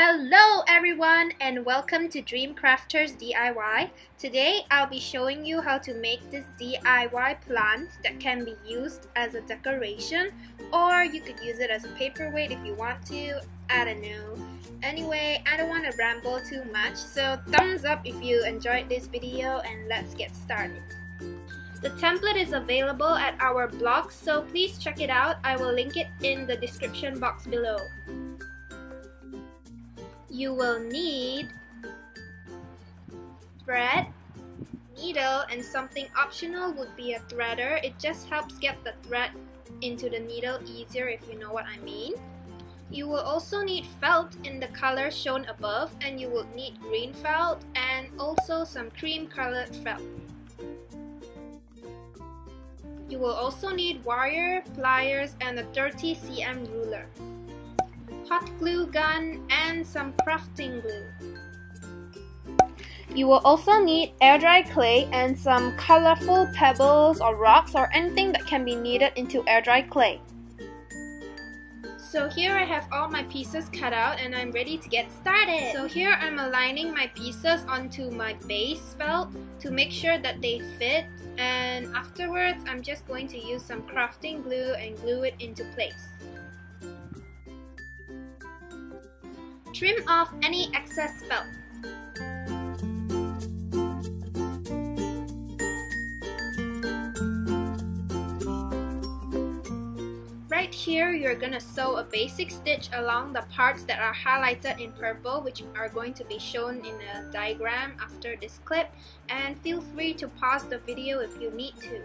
Hello everyone and welcome to Dream Crafters DIY. Today I'll be showing you how to make this DIY plant that can be used as a decoration, or you could use it as a paperweight if you want to. I don't know. Anyway, I don't want to ramble too much, so thumbs up if you enjoyed this video and let's get started. The template is available at our blog, so please check it out. I will link it in the description box below. You will need thread, needle, and something optional would be a threader. It just helps get the thread into the needle easier, if you know what I mean. You will also need felt in the color shown above, and you will need green felt and also some cream colored felt. You will also need wire, pliers, and a 30 cm ruler, hot glue gun, and some crafting glue. You will also need air dry clay and some colorful pebbles or rocks or anything that can be kneaded into air dry clay. So here I have all my pieces cut out and I'm ready to get started. So here I'm aligning my pieces onto my base felt to make sure that they fit, and afterwards I'm just going to use some crafting glue and glue it into place. Trim off any excess felt. Right here, you're gonna sew a basic stitch along the parts that are highlighted in purple, which are going to be shown in a diagram after this clip, and feel free to pause the video if you need to.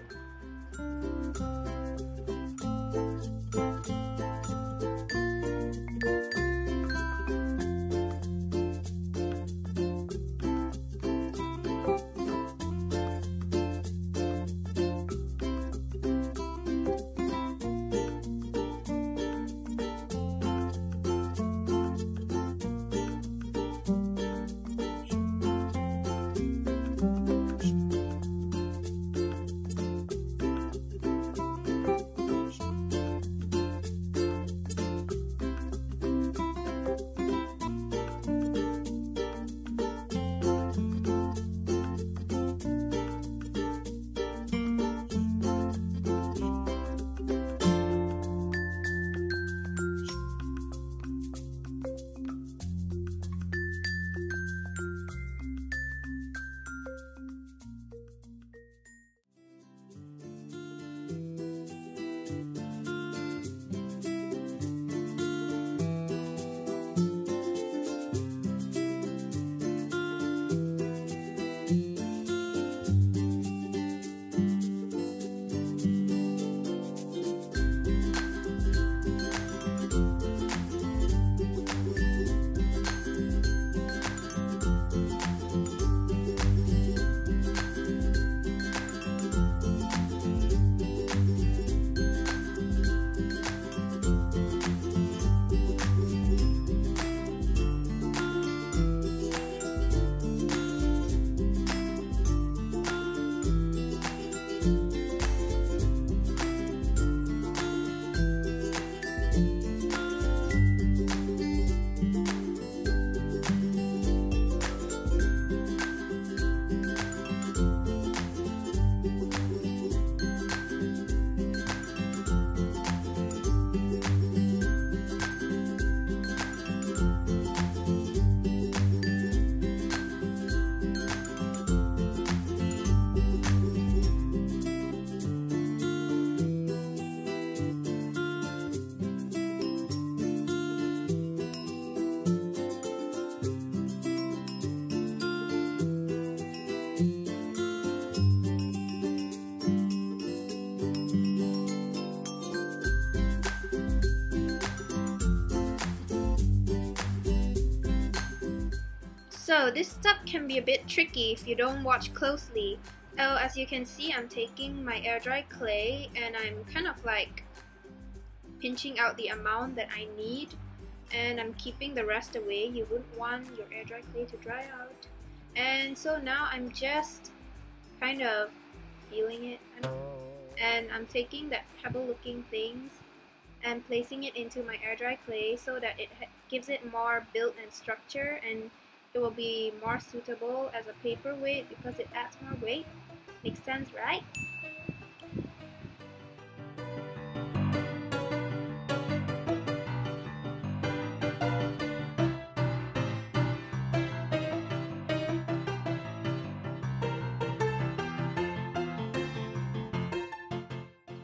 So this step can be a bit tricky if you don't watch closely. As you can see, I'm taking my air dry clay and I'm kind of like pinching out the amount that I need, and I'm keeping the rest away. You wouldn't want your air dry clay to dry out. And so now I'm just kind of feeling it, and I'm taking that pebble looking things and placing it into my air dry clay so that it gives it more build and structure, and it will be more suitable as a paperweight because it adds more weight. Makes sense, right?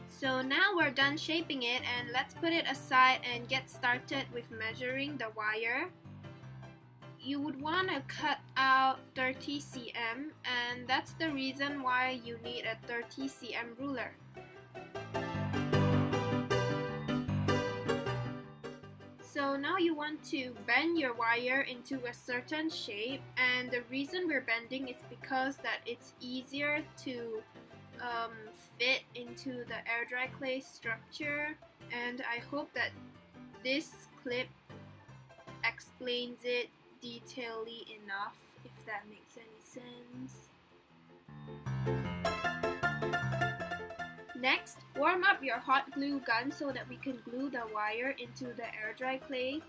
So now we're done shaping it, and let's put it aside and get started with measuring the wire. You would want to cut out 30 cm, and that's the reason why you need a 30 cm ruler. So now you want to bend your wire into a certain shape, and the reason we're bending is because that it's easier to fit into the air dry clay structure, and I hope that this clip explains it detailedly enough, if that makes any sense. Next, warm up your hot glue gun so that we can glue the wire into the air dry clay,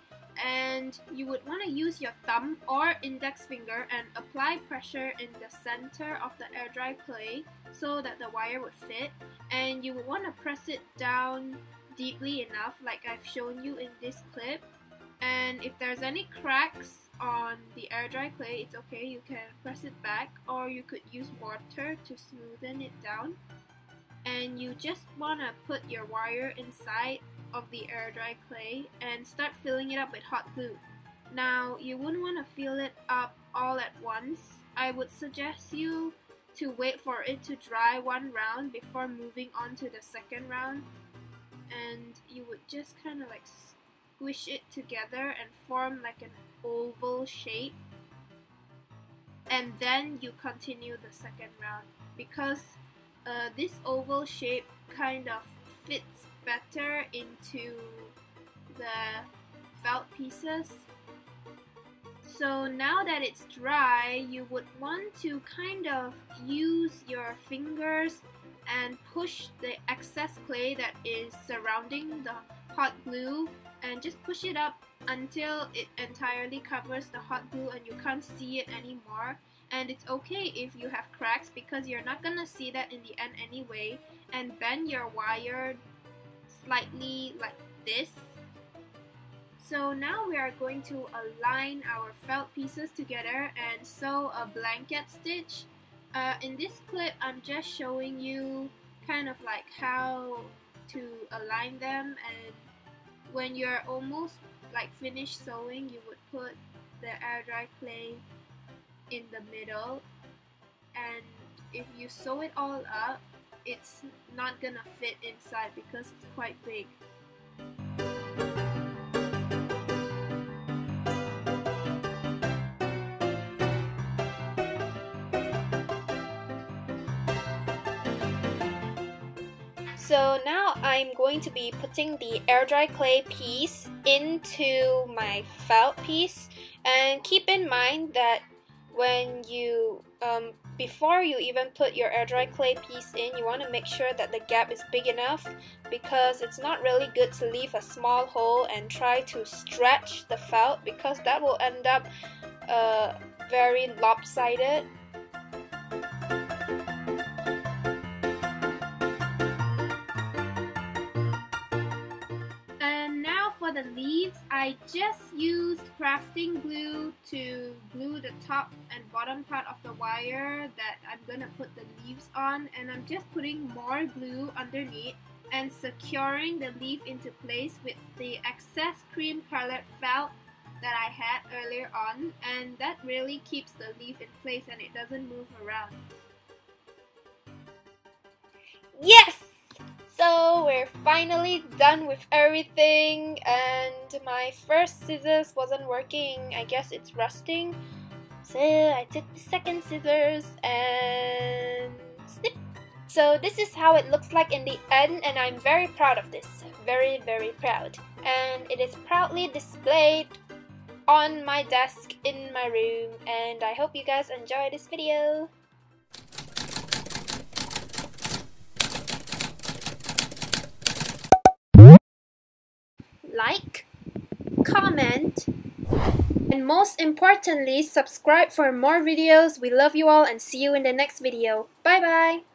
and you would want to use your thumb or index finger and apply pressure in the center of the air dry clay so that the wire would fit, and you would want to press it down deeply enough like I've shown you in this clip. And if there's any cracks on the air dry clay, it's okay, you can press it back, or you could use water to smoothen it down. And you just want to put your wire inside of the air dry clay and start filling it up with hot glue. Now, you wouldn't want to fill it up all at once. I would suggest you to wait for it to dry one round before moving on to the second round, and you would just kind of like squish it together and form like an oval shape, and then you continue the second round because this oval shape kind of fits better into the felt pieces. So now that it's dry, you would want to kind of use your fingers and push the excess clay that is surrounding the hot glue, and just push it up until it entirely covers the hot glue and you can't see it anymore. And it's okay if you have cracks because you're not gonna see that in the end anyway. And bend your wire slightly like this. So now we are going to align our felt pieces together and sew a blanket stitch. In this clip, I'm just showing you kind of like how to align them, and when you're almost like finished sewing, you would put the air dry clay in the middle, and if you sew it all up, it's not gonna fit inside because it's quite big. So now I'm going to be putting the air dry clay piece into my felt piece, and keep in mind that when you before you even put your air dry clay piece in, you want to make sure that the gap is big enough, because it's not really good to leave a small hole and try to stretch the felt, because that will end up very lopsided. For the leaves, I just used crafting glue to glue the top and bottom part of the wire that I'm gonna put the leaves on, and I'm just putting more glue underneath and securing the leaf into place with the excess cream colored felt that I had earlier on, and that really keeps the leaf in place and it doesn't move around. Yes! So we're finally done with everything, and my first scissors wasn't working. I guess it's rusting. So I took the second scissors and snip. So this is how it looks like in the end, and I'm very proud of this. Very, very proud. And it is proudly displayed on my desk in my room, and I hope you guys enjoy this video. like, comment, and most importantly, subscribe for more videos. We love you all and see you in the next video. Bye bye!